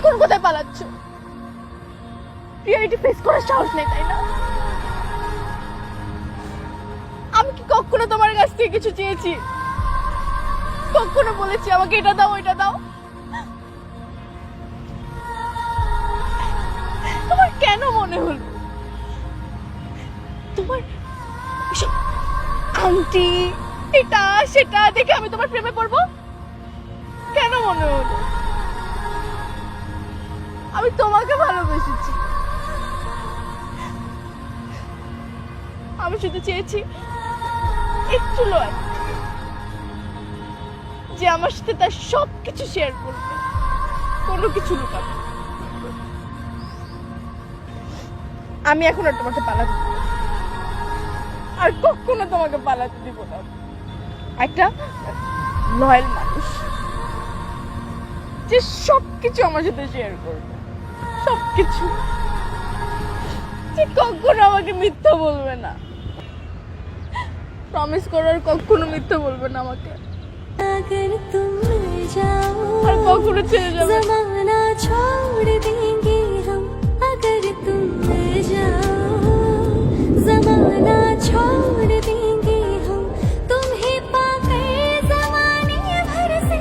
এখন কোথায় পালাচ্ছ? Reality face করার সাহস নেই, তাই না? আমি কি কখনো তোমার কাছ থেকে কিছু চেয়েছি? কখনো বলেছি আমাকে এটা দাও ওইটা দাও? তোমার কেন মনে হলো তোমার এসব আংটি এটা সেটা দেখে আমি তোমার প্রেমে পড়বো? কেন মনে হলো? আমি তোমাকে ভালোবেসেছি। আমি শুধু চেয়েছি একটু লয় যে আমার সাথে তার সবকিছু শেয়ার করবে, কোনো কিছু লুকাবে। আমি এখন আর তোমাকে পালাতে দিব না, আর কখনো তোমাকে পালাতে দিব না। একটা লয়াল মানুষ যে সবকিছু আমার সাথে শেয়ার করবে, সবকিছু, যে কখনো আমাকে মিথ্যা বলবে না। প্রমিস করো আর কখনো মিথ্যা বলবে না আমাকে, अगर तुम जाओ আর কখনো ছেড়ে যাবে না। जमाना छोड़ देंगे हम, अगर तुम जाओ जमाना छोड़ देंगे हम, तुम्हें पाकर जमाने भर से